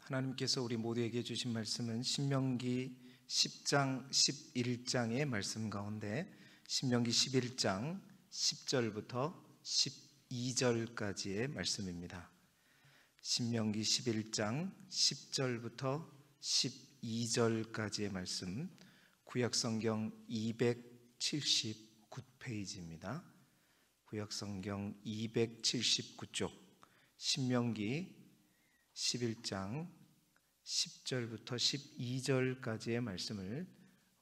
하나님께서 우리 모두에게 주신 말씀은 신명기 10장 11장의 말씀 가운데 신명기 11장 10절부터 12절까지의 말씀입니다. 신명기 11장 10절부터 12절까지의 말씀, 구약성경 279페이지입니다. 구약성경 279쪽 신명기 11장 10절부터 12절까지의 말씀을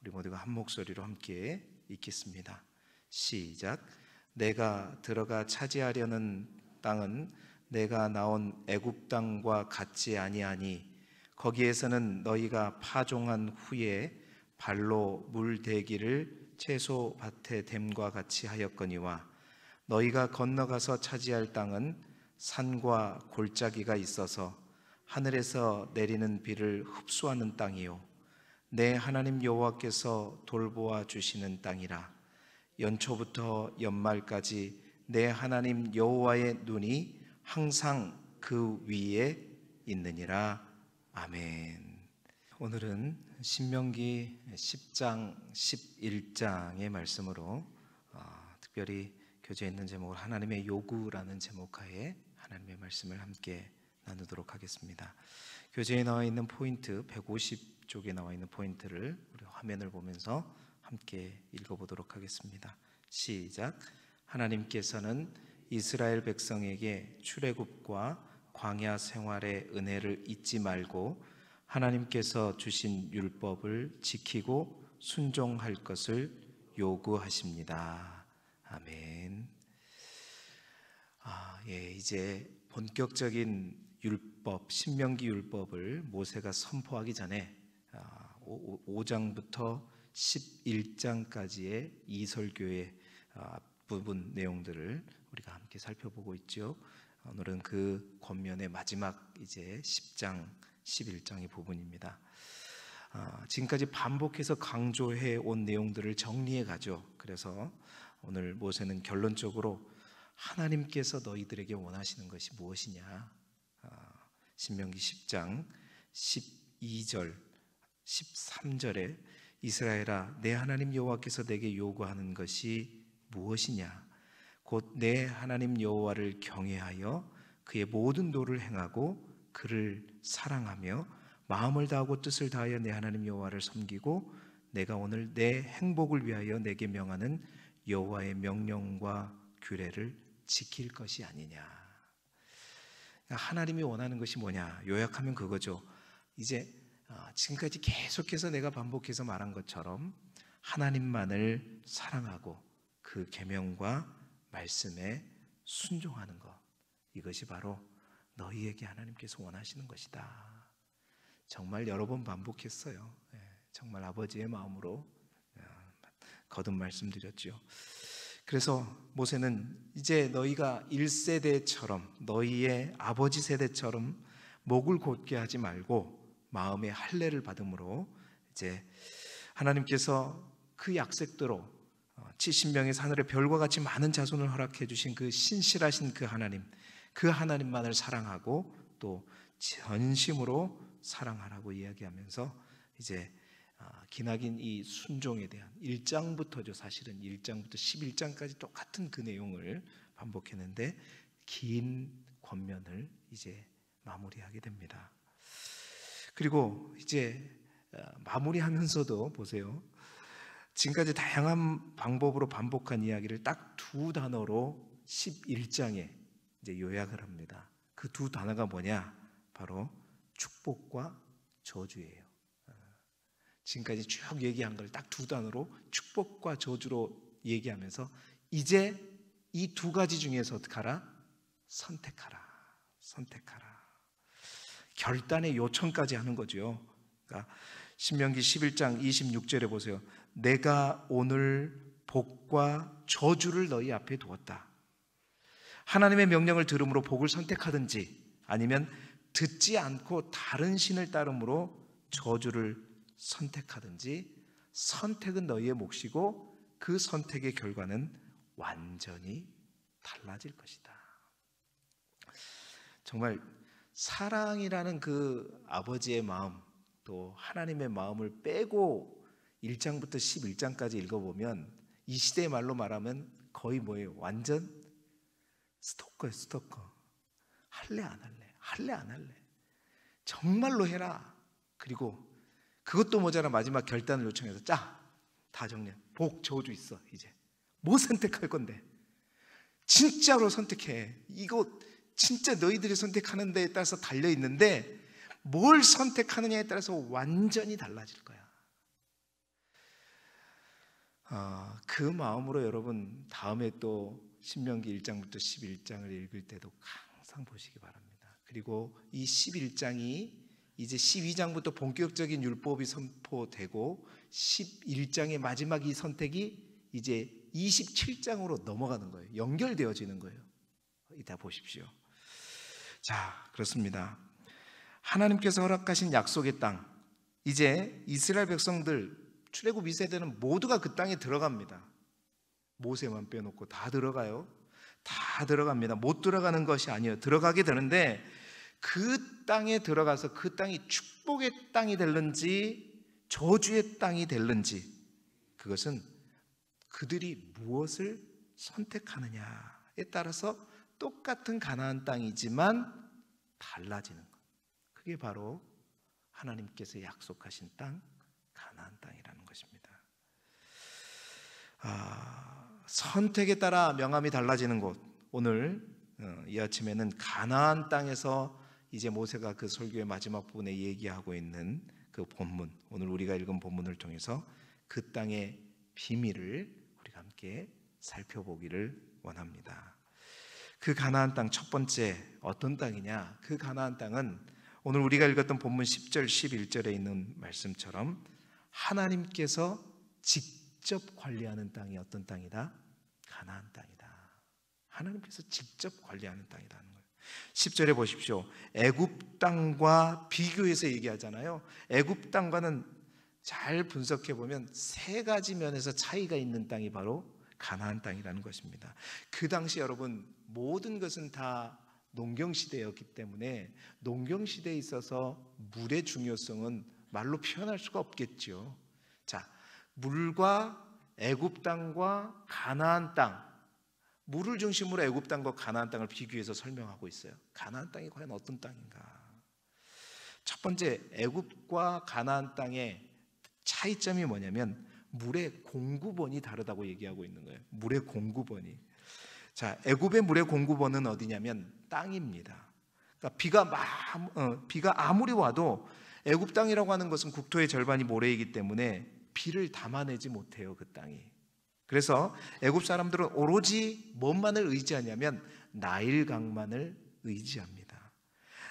우리 모두가 한 목소리로 함께 읽겠습니다. 시작. 내가 들어가 차지하려는 땅은 내가 나온 애굽 땅과 같지 아니하니 거기에서는 너희가 파종한 후에 발로 물 대기를 채소 밭에 댐과 같이 하였거니와 너희가 건너가서 차지할 땅은 산과 골짜기가 있어서 하늘에서 내리는 비를 흡수하는 땅이요 내 하나님 여호와께서 돌보아 주시는 땅이라. 연초부터 연말까지 내 하나님 여호와의 눈이 항상 그 위에 있느니라. 아멘. 오늘은 신명기 10장 11장의 말씀으로 특별히 교재에 있는 제목을 하나님의 요구라는 제목하에 하나님의 말씀을 함께 나누도록 하겠습니다. 교재에 나와 있는 포인트 150쪽에 나와 있는 포인트를 우리 화면을 보면서 함께 읽어보도록 하겠습니다. 시작. 하나님께서는 이스라엘 백성에게 출애굽과 광야 생활의 은혜를 잊지 말고 하나님께서 주신 율법을 지키고 순종할 것을 요구하십니다. 아멘. 이제 본격적인 율법, 신명기 율법을 모세가 선포하기 전에 5장부터 11장까지의 이설교의 부분 내용들을 우리가 함께 살펴보고 있죠. 오늘은 그 권면의 마지막 이제 10장, 11장의 부분입니다. 지금까지 반복해서 강조해 온 내용들을 정리해 가죠. 그래서 오늘 모세는 결론적으로 하나님께서 너희들에게 원하시는 것이 무엇이냐, 신명기 10장 12절 13절에 이스라엘아 내 하나님 여호와께서 내게 요구하는 것이 무엇이냐, 곧 내 하나님 여호와를 경외하여 그의 모든 도를 행하고 그를 사랑하며 마음을 다하고 뜻을 다하여 내 하나님 여호와를 섬기고 내가 오늘 내 행복을 위하여 내게 명하는 여호와의 명령과 규례를 지킬 것이 아니냐. 하나님이 원하는 것이 뭐냐, 요약하면 그거죠. 이제 지금까지 계속해서 내가 반복해서 말한 것처럼 하나님만을 사랑하고 그 계명과 말씀에 순종하는 것, 이것이 바로 너희에게 하나님께서 원하시는 것이다. 정말 여러 번 반복했어요. 정말 아버지의 마음으로 거듭 말씀드렸죠. 그래서 모세는 이제 너희가 1세대처럼 너희의 아버지 세대처럼 목을 곧게 하지 말고 마음의 할례를 받음으로 이제 하나님께서 그 약속대로 70명의 하늘의 별과 같이 많은 자손을 허락해 주신 그 신실하신 그 하나님만을 사랑하고 또 전심으로 사랑하라고 이야기하면서 이제 기나긴 이 순종에 대한 1장부터죠. 사실은 1장부터 11장까지 똑같은 그 내용을 반복했는데 긴 권면을 이제 마무리하게 됩니다. 그리고 이제 마무리하면서도 보세요. 지금까지 다양한 방법으로 반복한 이야기를 딱 두 단어로 11장에 이제 요약을 합니다. 그 두 단어가 뭐냐? 바로 축복과 저주예요. 지금까지 쭉 얘기한 걸 딱 두 단어로 축복과 저주로 얘기하면서 이제 이 두 가지 중에서 어떻게 하라? 선택하라. 결단의 요청까지 하는 거죠. 그러니까 신명기 11장 26절에 보세요. 내가 오늘 복과 저주를 너희 앞에 두었다. 하나님의 명령을 들음으로 복을 선택하든지 아니면 듣지 않고 다른 신을 따름으로 저주를 선택하든지 선택은 너희의 몫이고 그 선택의 결과는 완전히 달라질 것이다. 정말 사랑이라는 그 아버지의 마음, 또 하나님의 마음을 빼고 1장부터 11장까지 읽어보면 이 시대의 말로 말하면 거의 뭐예요? 완전 스토커예요, 스토커. 할래 안 할래? 할래 안 할래? 정말로 해라. 그리고 그것도 모자라 마지막 결단을 요청해서 짜, 다 정리해. 복, 저주 있어. 이제 뭐 선택할 건데? 진짜로 선택해. 이거 진짜 너희들이 선택하는 데에 따라서 달려있는데 뭘 선택하느냐에 따라서 완전히 달라질 거야. 그 마음으로 여러분 다음에 또 신명기 1장부터 11장을 읽을 때도 항상 보시기 바랍니다. 그리고 이 11장이 이제 12장부터 본격적인 율법이 선포되고 11장의 마지막 이 선택이 이제 27장으로 넘어가는 거예요. 연결되어지는 거예요. 이따 보십시오. 자, 그렇습니다. 하나님께서 허락하신 약속의 땅, 이제 이스라엘 백성들 출애굽 2세대는 모두가 그 땅에 들어갑니다. 모세만 빼놓고 다 들어가요. 다 들어갑니다. 못 들어가는 것이 아니에요. 들어가게 되는데 그 땅에 들어가서 그 땅이 축복의 땅이 될는지 저주의 땅이 될는지 그것은 그들이 무엇을 선택하느냐에 따라서 똑같은 가나안 땅이지만 달라지는 것. 그게 바로 하나님께서 약속하신 땅, 가나안 땅이라는 것입니다. 선택에 따라 명함이 달라지는 곳. 오늘 이 아침에는 가나안 땅에서 이제 모세가 그 설교의 마지막 부분에 얘기하고 있는 그 본문, 오늘 우리가 읽은 본문을 통해서 그 땅의 비밀을 우리가 함께 살펴보기를 원합니다. 그 가나안 땅 첫 번째 어떤 땅이냐? 그 가나안 땅은 오늘 우리가 읽었던 본문 10절 11절에 있는 말씀처럼 하나님께서 직접 관리하는 땅이 어떤 땅이다? 가나안 땅이다. 하나님께서 직접 관리하는 땅이라는 거예요. 10절에 보십시오. 애굽 땅과 비교해서 얘기하잖아요. 애굽 땅과는 잘 분석해 보면 세 가지 면에서 차이가 있는 땅이 바로 가나안 땅이라는 것입니다. 그 당시 여러분 모든 것은 다 농경시대였기 때문에 농경시대에 있어서 물의 중요성은 말로 표현할 수가 없겠죠. 자, 물과 애굽 땅과 가나안 땅, 물을 중심으로 애굽 땅과 가나안 땅을 비교해서 설명하고 있어요. 가나안 땅이 과연 어떤 땅인가? 첫 번째, 애굽과 가나안 땅의 차이점이 뭐냐면 물의 공급원이 다르다고 얘기하고 있는 거예요. 물의 공급원이. 자, 애굽의 물의 공급원은 어디냐면 땅입니다. 그러니까 비가 아무리 와도 애굽 땅이라고 하는 것은 국토의 절반이 모래이기 때문에 비를 담아내지 못해요, 그 땅이. 그래서 애굽 사람들은 오로지 뭔만을 의지하냐면 나일강만을 의지합니다.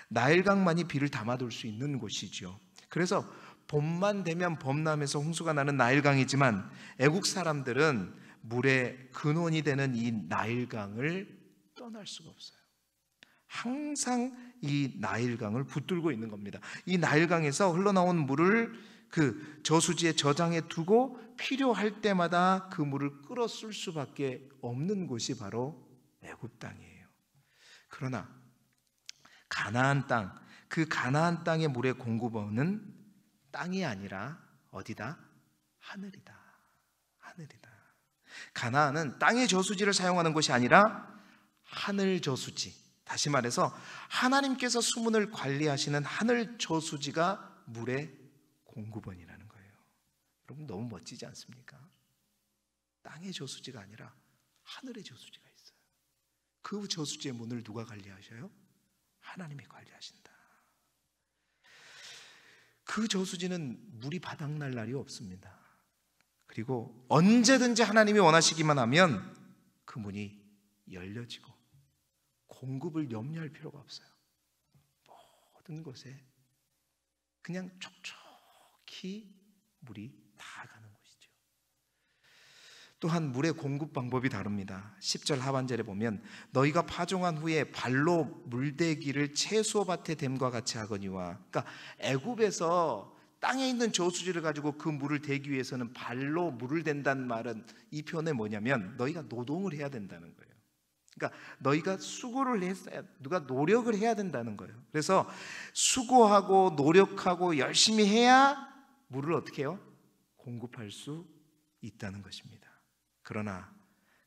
나일강만이 비를 담아둘 수 있는 곳이죠. 그래서 봄만 되면 범람에서 홍수가 나는 나일강이지만 애국 사람들은 물의 근원이 되는 이 나일강을 떠날 수가 없어요. 항상 이 나일강을 붙들고 있는 겁니다. 이 나일강에서 흘러나온 물을 그 저수지에 저장해 두고 필요할 때마다 그 물을 끌어 쓸 수밖에 없는 곳이 바로 애굽 땅이에요. 그러나 가나안 땅, 그 가나안 땅의 물의 공급원은 땅이 아니라 어디다? 하늘이다. 하늘이다. 가나안은 땅의 저수지를 사용하는 것이 아니라 하늘 저수지. 다시 말해서 하나님께서 수문을 관리하시는 하늘 저수지가 물의 공급원이라는 거예요. 여러분 너무 멋지지 않습니까? 땅의 저수지가 아니라 하늘의 저수지가 있어요. 그 저수지의 문을 누가 관리하셔요? 하나님이 관리하신다. 그 저수지는 물이 바닥날 날이 없습니다. 그리고 언제든지 하나님이 원하시기만 하면 그 문이 열려지고 공급을 염려할 필요가 없어요. 모든 곳에 그냥 촉촉히 물이 다 가는 곳이죠. 또한 물의 공급 방법이 다릅니다. 10절 하반절에 보면 너희가 파종한 후에 발로 물대기를 채소밭에 댐과 같이 하거니와. 그러니까 애굽에서 땅에 있는 저수지를 가지고 그 물을 대기 위해서는 발로 물을 댄다는 말은 이 표현이 뭐냐면 너희가 노동을 해야 된다는 거예요. 그러니까 너희가 수고를 했어야, 누가 노력을 해야 된다는 거예요. 그래서 수고하고 노력하고 열심히 해야 물을 어떻게 해요? 공급할 수 있다는 것입니다. 그러나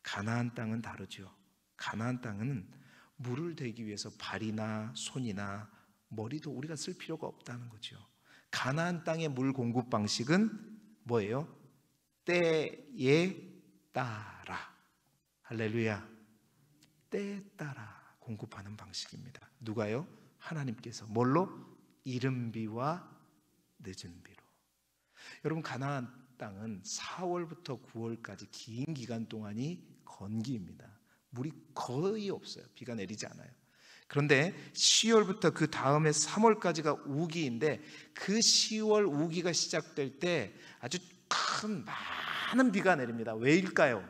가나안 땅은 다르죠. 가나안 땅은 물을 대기 위해서 발이나 손이나 머리도 우리가 쓸 필요가 없다는 거죠. 가나안 땅의 물 공급 방식은 뭐예요? 때에 따라, 할렐루야, 때에 따라 공급하는 방식입니다. 누가요? 하나님께서. 뭘로? 이른 비와 늦은 비로. 여러분, 가나안 땅은 4월부터 9월까지 긴 기간 동안이 건기입니다. 물이 거의 없어요. 비가 내리지 않아요. 그런데 10월부터 그 다음에 3월까지가 우기인데, 그 10월 우기가 시작될 때 아주 큰 많은 비가 내립니다. 왜일까요?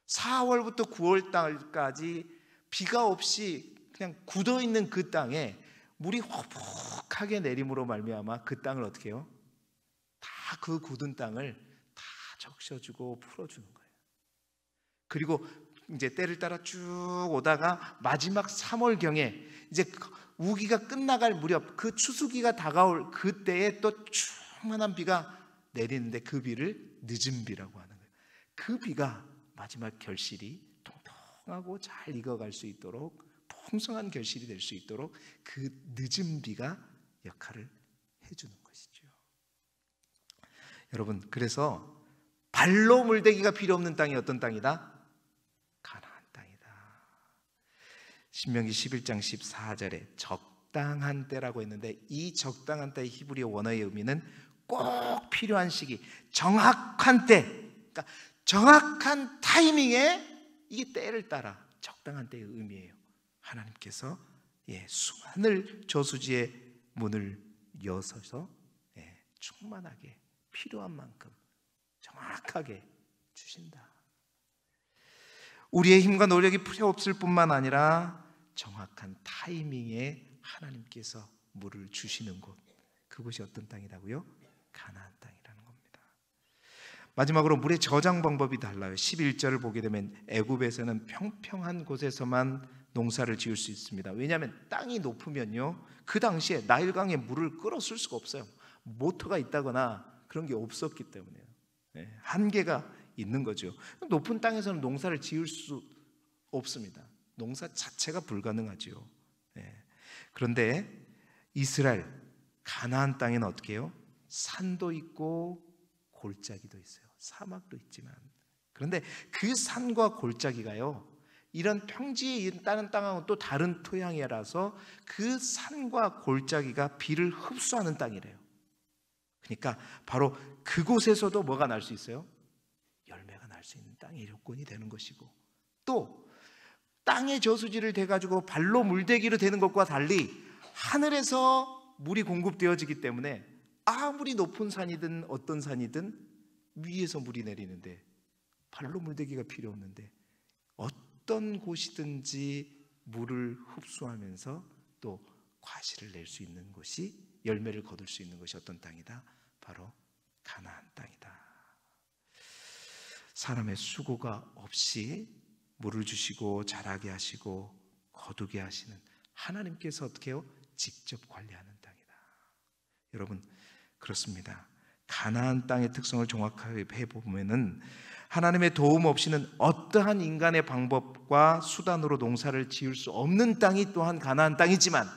4월부터 9월 달까지 비가 없이 그냥 굳어있는 그 땅에 물이 호복하게 내림으로 말미암아 그 땅을 어떻게 해요? 다 그 굳은 땅을 다 적셔주고 풀어주는 거예요. 그리고 이제 때를 따라 쭉 오다가 마지막 3월경에 이제 우기가 끝나갈 무렵, 그 추수기가 다가올 그때에 또 충만한 비가 내리는데, 그 비를 늦은 비라고 하는 거예요. 그 비가 마지막 결실이 통통하고 잘 익어갈 수 있도록, 풍성한 결실이 될 수 있도록 그 늦은 비가 역할을 해주는 것이죠. 여러분, 그래서 발로 물대기가 필요 없는 땅이 어떤 땅이다? 가나안 땅이다. 신명기 11장 14절에 적당한 때라고 했는데, 이 적당한 때의 히브리어 원어의 의미는 꼭 필요한 시기, 정확한 때, 그러니까 정확한 타이밍에, 이게 때를 따라 적당한 때의 의미예요. 하나님께서 수많은 저수지의 문을 여서서 충만하게 필요한 만큼 정확하게 주신다. 우리의 힘과 노력이 필요 없을 뿐만 아니라 정확한 타이밍에 하나님께서 물을 주시는 곳, 그곳이 어떤 땅이라고요? 가나안 땅이라는 겁니다. 마지막으로 물의 저장 방법이 달라요. 11절을 보게 되면 애굽에서는 평평한 곳에서만 농사를 지을 수 있습니다. 왜냐하면 땅이 높으면요, 그 당시에 나일강에 물을 끌어 쓸 수가 없어요. 모터가 있다거나 그런 게 없었기 때문에요. 한계가 있는 거죠. 높은 땅에서는 농사를 지을 수 없습니다. 농사 자체가 불가능하죠. 그런데 이스라엘, 가나안 땅에는 어떻게 해요? 산도 있고 골짜기도 있어요. 사막도 있지만, 그런데 그 산과 골짜기가요, 이런 평지에 있다는 땅하고 또 다른 토양이라서 그 산과 골짜기가 비를 흡수하는 땅이래요. 그러니까 바로 그곳에서도 뭐가 날 수 있어요? 열매가 날 수 있는 땅의 요건이 되는 것이고, 또 땅의 저수지를 대가지고 발로 물대기로 되는 것과 달리 하늘에서 물이 공급되어지기 때문에 아무리 높은 산이든 어떤 산이든 위에서 물이 내리는데 발로 물대기가 필요 없는데, 어떤 곳이든지 물을 흡수하면서 또 과실을 낼 수 있는 곳이, 열매를 거둘 수 있는 것이 어떤 땅이다? 바로 가나안 땅이다. 사람의 수고가 없이 물을 주시고 자라게 하시고 거두게 하시는 하나님께서 어떻게 해요? 직접 관리하는 땅이다. 여러분, 그렇습니다. 가나안 땅의 특성을 정확하게 해보면은 하나님의 도움 없이는 어떠한 인간의 방법과 수단으로 농사를 지을 수 없는 땅이 또한 가나안 땅이지만,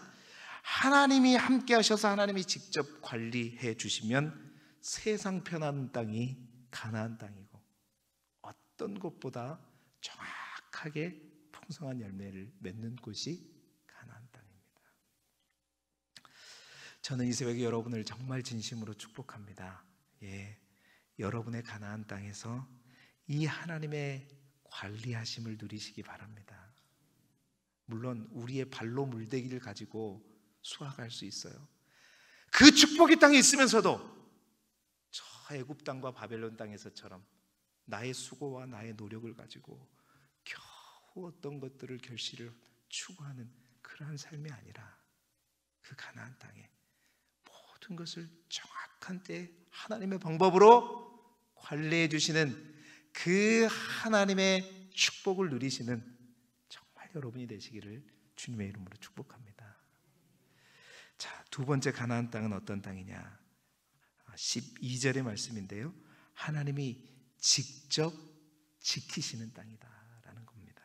하나님이 함께 하셔서 하나님이 직접 관리해 주시면 세상 편한 땅이 가나안 땅이고, 어떤 곳보다 정확하게 풍성한 열매를 맺는 곳이 가나안 땅입니다. 저는 이 새벽에 여러분을 정말 진심으로 축복합니다. 여러분의 가나안 땅에서 이 하나님의 관리하심을 누리시기 바랍니다. 물론 우리의 발로 물대기를 가지고 수확할 수 있어요. 그 축복의 땅에 있으면서도 저 애굽 땅과 바벨론 땅에서처럼 나의 수고와 나의 노력을 가지고 겨우 어떤 것들을 결실을 추구하는 그러한 삶이 아니라, 그 가나안 땅에 모든 것을 정확한 때에 하나님의 방법으로 관리해 주시는 그 하나님의 축복을 누리시는 여러분이 되시기를 주님의 이름으로 축복합니다. 자, 두 번째 가나안 땅은 어떤 땅이냐? 12절의 말씀인데요, 하나님이 직접 지키시는 땅이다라는 겁니다.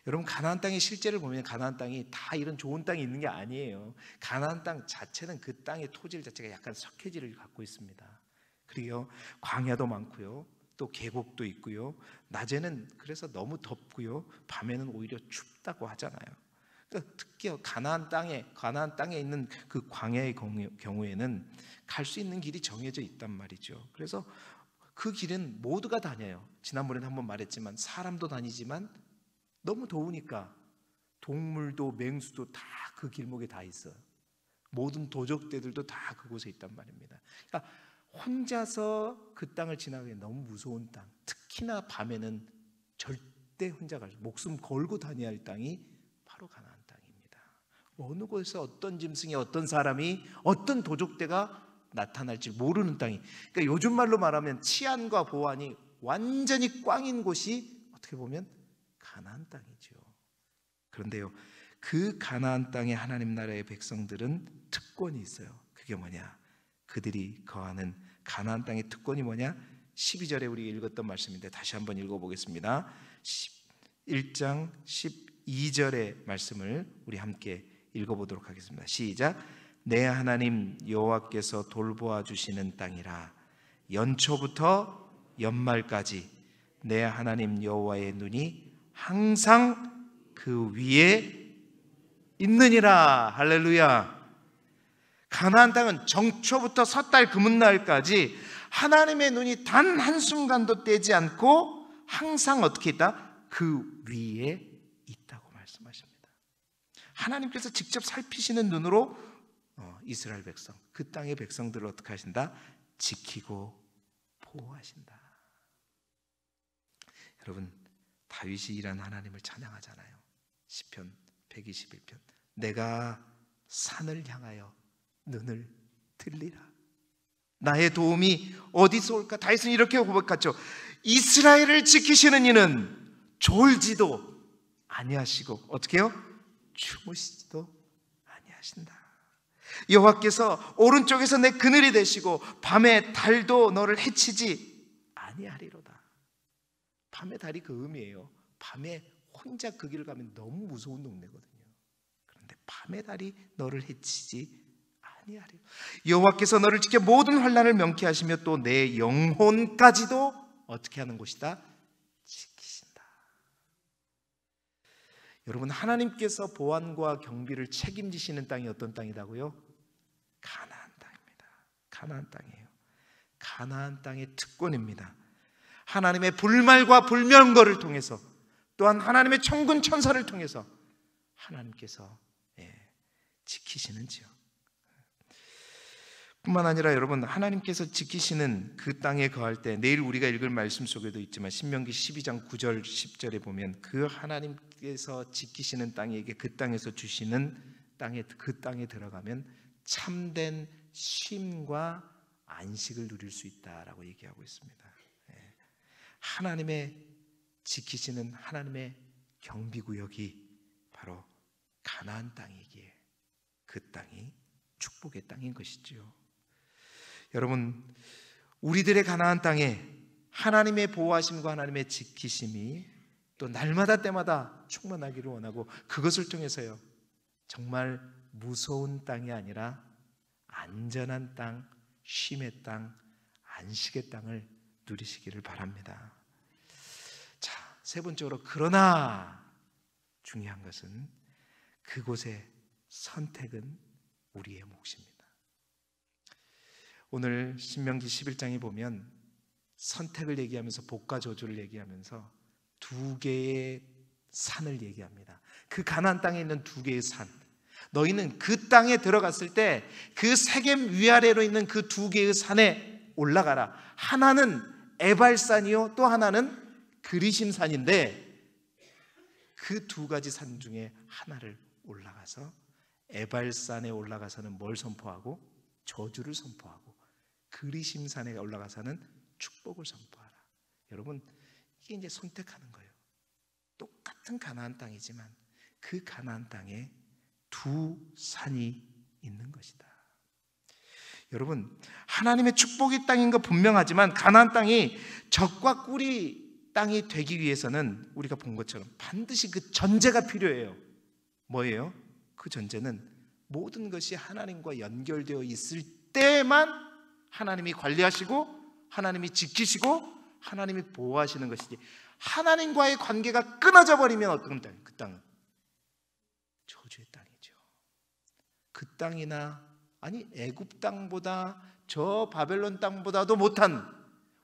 여러분, 가나안 땅의 실제를 보면 가나안 땅이 다 이런 좋은 땅이 있는 게 아니에요. 가나안 땅 자체는 그 땅의 토질 자체가 약간 석회질을 갖고 있습니다. 그리고 광야도 많고요, 또 계곡도 있고요, 낮에는 그래서 너무 덥고요, 밤에는 오히려 춥다고 하잖아요. 그러니까 특히 가나안 땅에 있는 그 광야의 경우에는 갈 수 있는 길이 정해져 있단 말이죠. 그래서 그 길은 모두가 다녀요. 지난번에 한번 말했지만 사람도 다니지만 너무 더우니까 동물도 맹수도 다 그 길목에 다 있어요. 모든 도적대들도 다 그곳에 있단 말입니다. 그러니까 혼자서 그 땅을 지나가기 너무 무서운 땅, 특히나 밤에는 절대 혼자 목숨 걸고 다녀야 할 땅이 바로 가나안 땅입니다. 어느 곳에서 어떤 짐승이, 어떤 사람이, 어떤 도적대가 나타날지 모르는 땅이, 그러니까 요즘 말로 말하면 치안과 보안이 완전히 꽝인 곳이 어떻게 보면 가나안 땅이죠. 그런데요, 그 가나안 땅의 하나님 나라의 백성들은 특권이 있어요. 그게 뭐냐? 그들이 거하는 가나안 땅의 특권이 뭐냐? 12절에 우리 읽었던 말씀인데 다시 한번 읽어보겠습니다. 1장 12절의 말씀을 우리 함께 읽어보도록 하겠습니다. 시작. 내 하나님 여호와께서 돌보아 주시는 땅이라 연초부터 연말까지 내 하나님 여호와의 눈이 항상 그 위에 있느니라. 할렐루야. 가나안 땅은 정초부터 섣달 금은날까지 하나님의 눈이 단 한순간도 떼지 않고 항상 어떻게 있다? 그 위에 있다고 말씀하십니다. 하나님께서 직접 살피시는 눈으로 이스라엘 백성, 그 땅의 백성들을 어떻게 하신다? 지키고 보호하신다. 여러분, 다윗이 이런 하나님을 찬양하잖아요. 시편 121편. 내가 산을 향하여 눈을 들리라. 나의 도움이 어디서 올까? 다윗은 이렇게 고백하죠. 이스라엘을 지키시는 이는 졸지도 아니하시고 어떻게 해요? 주무시지도 아니하신다. 여호와께서 오른쪽에서 내 그늘이 되시고 밤에 달도 너를 해치지 아니하리로다. 밤의 달이 그 의미예요. 밤에 혼자 그 길을 가면 너무 무서운 동네거든요. 그런데 밤의 달이 너를 해치지 아니하리로. 여호와께서 너를 지켜 모든 환난을 명쾌하시며 또 내 영혼까지도 어떻게 하는 곳이다? 지키신다. 여러분, 하나님께서 보안과 경비를 책임지시는 땅이 어떤 땅이라고요? 가나안 땅입니다. 가나안 땅이에요. 가나안 땅의 특권입니다. 하나님의 불말과 불면거를 통해서, 또한 하나님의 천군 천사를 통해서 하나님께서 지키시는 지역 뿐만 아니라 여러분, 하나님께서 지키시는 그 땅에 거할 때 내일 우리가 읽을 말씀 속에도 있지만 신명기 12장 9절 10절에 보면 그 하나님께서 지키시는 땅에게 그 땅에서 주시는 땅에, 그 땅에 들어가면 참된 쉼과 안식을 누릴 수 있다라고 얘기하고 있습니다. 하나님의 지키시는 하나님의 경비구역이 바로 가나안 땅이기에 그 땅이 축복의 땅인 것이지요. 여러분, 우리들의 가나안 땅에 하나님의 보호하심과 하나님의 지키심이 또 날마다 때마다 충만하기를 원하고, 그것을 통해서요 정말 무서운 땅이 아니라 안전한 땅, 쉼의 땅, 안식의 땅을 누리시기를 바랍니다. 자, 세 번째로, 그러나 중요한 것은 그곳의 선택은 우리의 몫입니다. 오늘 신명기 11장에 보면 선택을 얘기하면서 복과 저주를 얘기하면서 두 개의 산을 얘기합니다. 그 가나안 땅에 있는 두 개의 산, 너희는 그 땅에 들어갔을 때 그 세겜 위아래로 있는 그 두 개의 산에 올라가라. 하나는 에발산이요, 또 하나는 그리심산인데 그 두 가지 산 중에 하나를 올라가서, 에발산에 올라가서는 뭘 선포하고? 저주를 선포하고, 그리심산에 올라가서는 축복을 선포하라. 여러분, 이게 이제 선택하는 거예요. 똑같은 가나안 땅이지만 그 가나안 땅에 두 산이 있는 것이다. 여러분, 하나님의 축복의 땅인 거 분명하지만 가나안 땅이 적과 꿀이 땅이 되기 위해서는 우리가 본 것처럼 반드시 그 전제가 필요해요. 뭐예요? 그 전제는 모든 것이 하나님과 연결되어 있을 때만 하나님이 관리하시고 하나님이 지키시고 하나님이 보호하시는 것이지, 하나님과의 관계가 끊어져 버리면 어떤 땅? 그 땅은 저주의 땅이죠. 그 땅이나 아니 애굽 땅보다 저 바벨론 땅보다도 못한,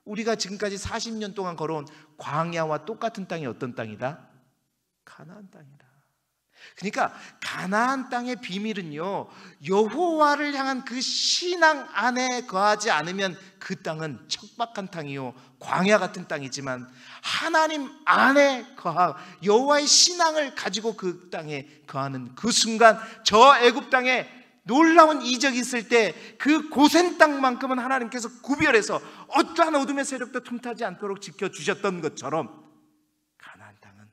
우리가 지금까지 40년 동안 걸어온 광야와 똑같은 땅이 어떤 땅이다? 가나안 땅이다. 그러니까 가나안 땅의 비밀은요, 여호와를 향한 그 신앙 안에 거하지 않으면 그 땅은 척박한 땅이요 광야 같은 땅이지만, 하나님 안에 여호와의 신앙을 가지고 그 땅에 거하는 그 순간, 저 애굽 땅에 놀라운 이적이 있을 때 그 고센 땅만큼은 하나님께서 구별해서 어떠한 어둠의 세력도 틈타지 않도록 지켜주셨던 것처럼, 가나안 땅은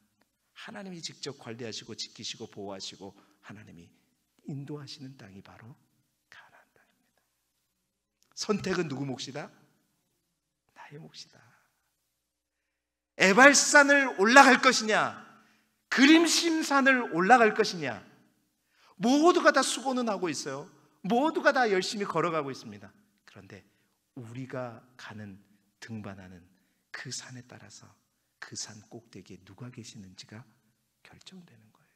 하나님이 직접 관리하시고 지키시고 보호하시고 하나님이 인도하시는 땅이 바로 가나안 땅입니다. 선택은 누구 몫이다? 나의 몫이다. 에발산을 올라갈 것이냐, 그림심산을 올라갈 것이냐, 모두가 다 수고는 하고 있어요. 모두가 다 열심히 걸어가고 있습니다. 그런데 우리가 가는, 등반하는 그 산에 따라서 그 산 꼭대기에 누가 계시는지가 결정되는 거예요.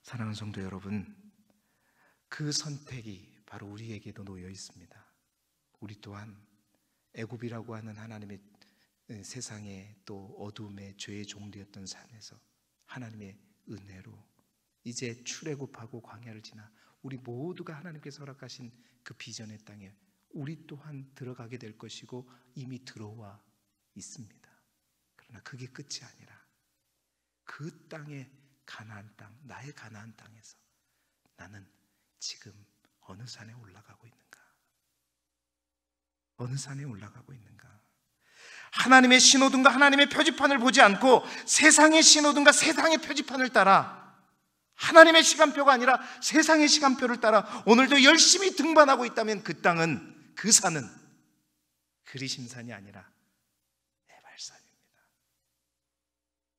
사랑하는 성도 여러분, 그 선택이 바로 우리에게도 놓여 있습니다. 우리 또한 애굽이라고 하는 하나님의 세상의 또 어둠의 죄의 종되었던 산에서 하나님의 은혜로 이제 출애굽하고 광야를 지나 우리 모두가 하나님께서 허락하신 그 비전의 땅에 우리 또한 들어가게 될 것이고 이미 들어와 있습니다. 그러나 그게 끝이 아니라 그 땅의 가나안 땅, 나의 가나안 땅에서 나는 지금 어느 산에 올라가고 있는가? 어느 산에 올라가고 있는가? 하나님의 신호등과 하나님의 표지판을 보지 않고 세상의 신호등과 세상의 표지판을 따라, 하나님의 시간표가 아니라 세상의 시간표를 따라 오늘도 열심히 등반하고 있다면 그 땅은, 그 산은 그리심산이 아니라 에발산입니다.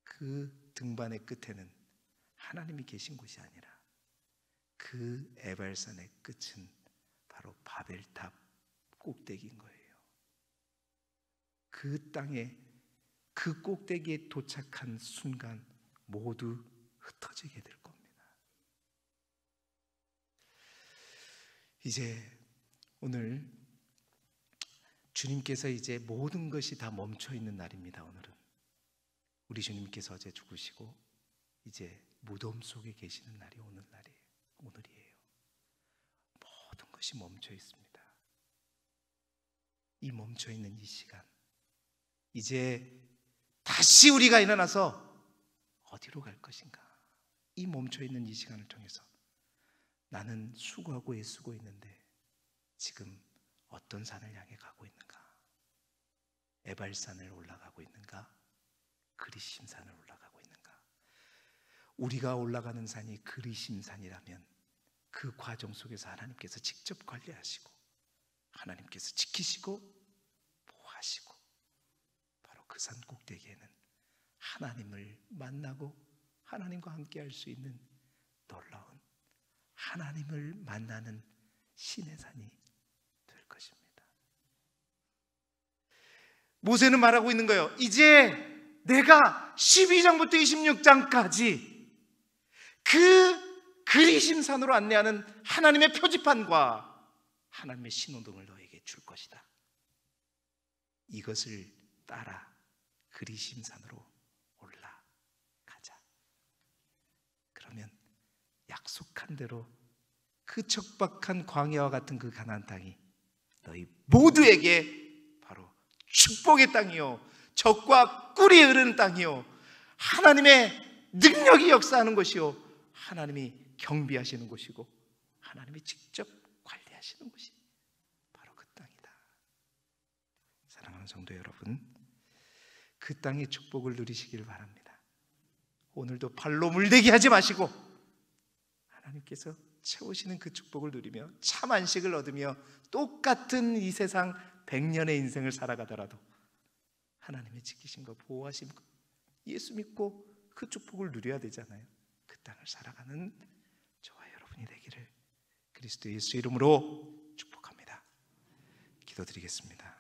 그 등반의 끝에는 하나님이 계신 곳이 아니라 그 에발산의 끝은 바로 바벨탑 꼭대기인 거예요. 그 땅에 그 꼭대기에 도착한 순간 모두 흩어지게 될 겁니다. 이제 오늘 주님께서 이제 모든 것이 다 멈춰 있는 날입니다. 오늘은 우리 주님께서 어제 죽으시고 이제 무덤 속에 계시는 날이 오늘이에요. 모든 것이 멈춰 있습니다. 이 멈춰 있는 이 시간, 이제 다시 우리가 일어나서 어디로 갈 것인가? 이 멈춰 있는 이 시간을 통해서 나는 수고하고 애쓰고 있는데 지금 어떤 산을 향해 가고 있는가? 에발산을 올라가고 있는가? 그리심산을 올라가고 있는가? 우리가 올라가는 산이 그리심산이라면 그 과정 속에서 하나님께서 직접 관리하시고 하나님께서 지키시고 보호하시고 바로 그 산 꼭대기에는 하나님을 만나고 하나님과 함께 할 수 있는 놀라운 하나님을 만나는 신의 산이 될 것입니다. 모세는 말하고 있는 거예요. 이제 내가 12장부터 26장까지 그 그리심산으로 안내하는 하나님의 표지판과 하나님의 신호등을 너에게 줄 것이다. 이것을 따라 그리심산으로 올라가자. 그러면 약속한 대로 그 척박한 광야와 같은 그 가나안 땅이 너희 모두에게 바로 축복의 땅이요, 적과 꿀이 흐르는 땅이요, 하나님의 능력이 역사하는 곳이요, 하나님이 경비하시는 곳이고 하나님이 직접 관리하시는 곳이 바로 그 땅이다. 사랑하는 성도 여러분, 그 땅의 축복을 누리시길 바랍니다. 오늘도 발로 물대기 하지 마시고 하나님께서 채우시는 그 축복을 누리며 참 안식을 얻으며 똑같은 이 세상 100년의 인생을 살아가더라도 하나님의 지키심과 보호하심과 예수 믿고 그 축복을 누려야 되잖아요. 그 땅을 살아가는 저와 여러분이 되기를 그리스도 예수 이름으로 축복합니다. 기도드리겠습니다.